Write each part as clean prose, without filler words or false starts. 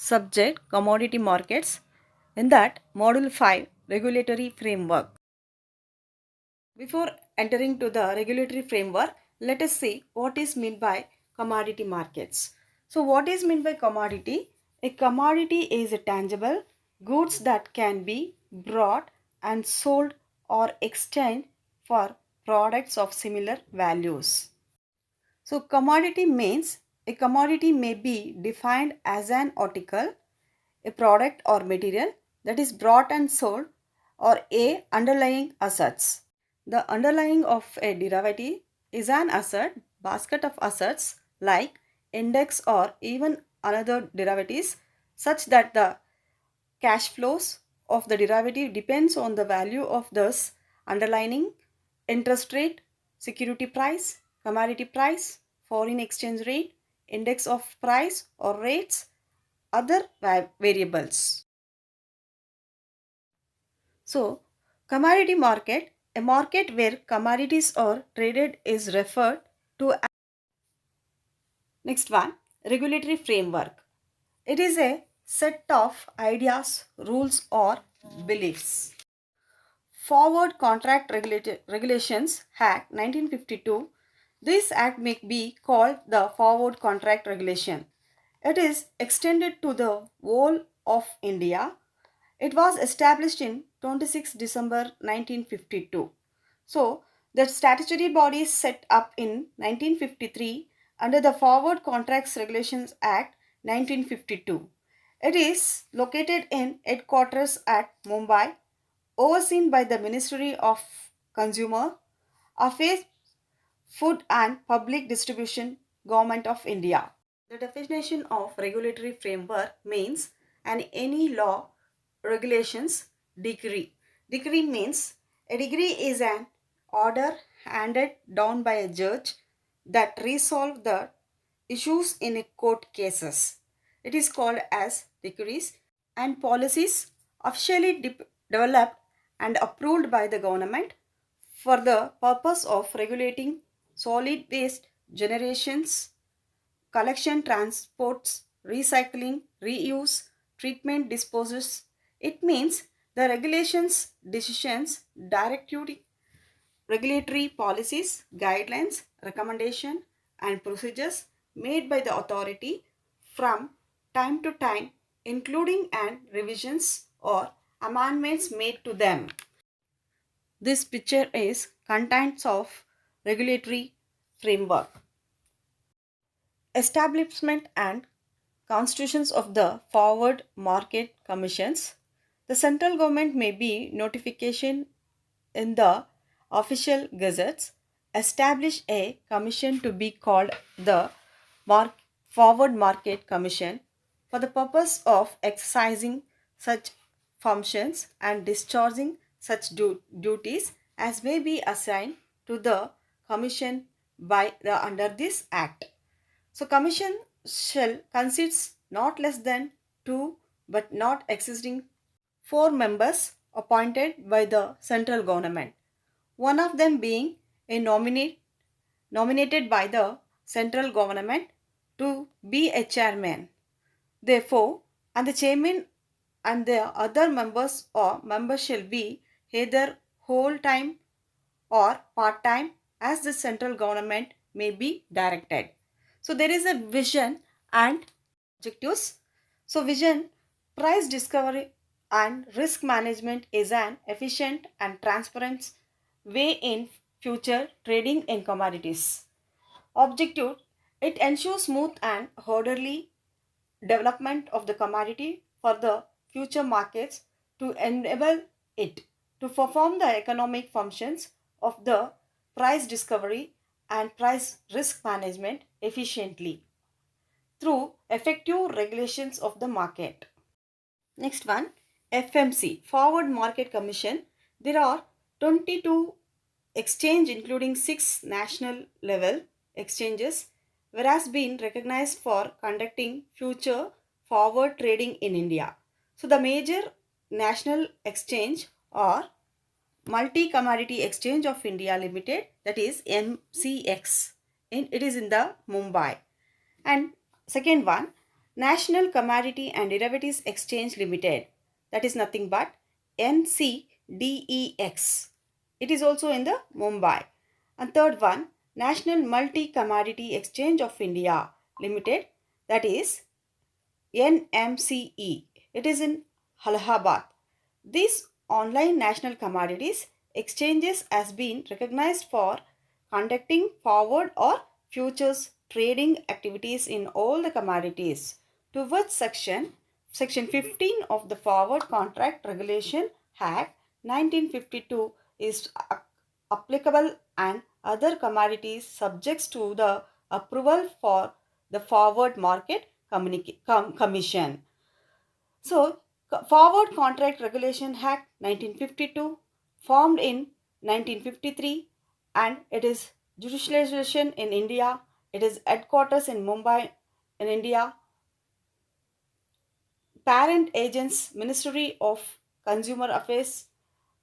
subject commodity markets. In that, Module 5 regulatory framework. Before entering to the regulatory framework, let us see what is meant by commodity markets. So what is meant by commodity? A commodity is a tangible goods that can be bought and sold or exchanged for products of similar values. So commodity means a commodity may be defined as an article, a product or material that is bought and sold, or a underlying assets. The underlying of a derivative is an asset basket of assets like index or even another derivatives such that the cash flows of the derivative depends on the value of this underlying interest rate, security price, commodity price, foreign exchange rate, index of price or rates, other variables. So, commodity market, a market where commodities are traded is referred to as. Next one, regulatory framework. It is a set of ideas, rules or beliefs. Forward Contract Regulations Act 1952. This act may be called the Forward Contract Regulation. It is extended to the whole of India. It was established in 26 December 1952. So, the statutory body set up in 1953 under the Forward Contracts Regulations Act 1952. It is located in headquarters at Mumbai, overseen by the Ministry of Consumer Affairs, Food and Public Distribution, Government of India. The definition of regulatory framework means any law, regulations, decree. Decree means a decree is an order handed down by a judge that resolve the issues in a court cases. It is called as decrees, and policies officially developed and approved by the government for the purpose of regulating solid waste generations, collection, transports, recycling, reuse, treatment, disposes. It means the regulations, decisions, directive, regulatory policies, guidelines, recommendation and procedures made by the authority from time to time, including and revisions or amendments made to them. This picture is contents of regulatory framework. Establishment and constitutions of the forward market commissions. The central government may be notification in the official gazettes establish a commission to be called the forward market commission for the purpose of exercising such functions and discharging such duties as may be assigned to the commission by the under this act. So commission shall consist not less than two but not exceeding four members appointed by the central government, one of them being a nominated by the central government to be a chairman. Therefore, and the chairman and the other members or members shall be either whole time or part time as the central government may be directed. So there is a vision and objectives. So vision, price discovery and risk management is an efficient and transparent way in future trading in commodities. Objective, it ensures smooth and orderly development of the commodity for the future markets to enable it to perform the economic functions of the price discovery and price risk management efficiently through effective regulations of the market. Next one, FMC, Forward Market Commission. There are 22 exchange including 6 national level exchanges whereas been recognized for conducting future forward trading in India. So the major national exchange are Multi Commodity Exchange of India Limited, that is MCX. It is in the Mumbai. And second one, National Commodity and Derivatives Exchange Limited, that is nothing but NCDEX. It is also in the Mumbai. And third one, National Multi Commodity Exchange of India Limited, that is NMCE. It is in Allahabad. These online national commodities exchanges has been recognized for conducting forward or futures trading activities in all the commodities. To which section 15 of the Forward Contract Regulation Act 1952 is applicable, and other commodities subjects to the approval for the Forward Market Commission. So, Forward Contract Regulation Act 1952, formed in 1953, and it is judicialization in India. It is headquarters in Mumbai, in India. Parent agents, Ministry of Consumer Affairs,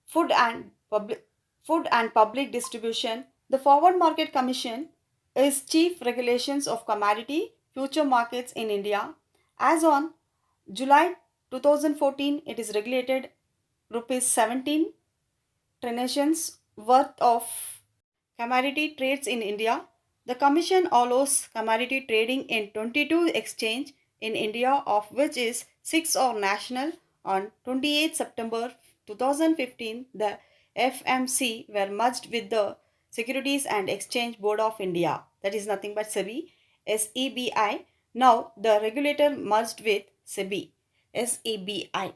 Food and Public Distribution. The Forward Market Commission is chief regulations of commodity future markets in India. As on July 2014, it is regulated rupees 17 trillions worth of commodity trades in India. The Commission allows commodity trading in 22 exchange in India, of which is 6 are national. On 28 September 2015, the FMC were merged with the Securities and Exchange Board of India, that is nothing but SEBI, SEBI. Now the regulator merged with SEBI, SEBI.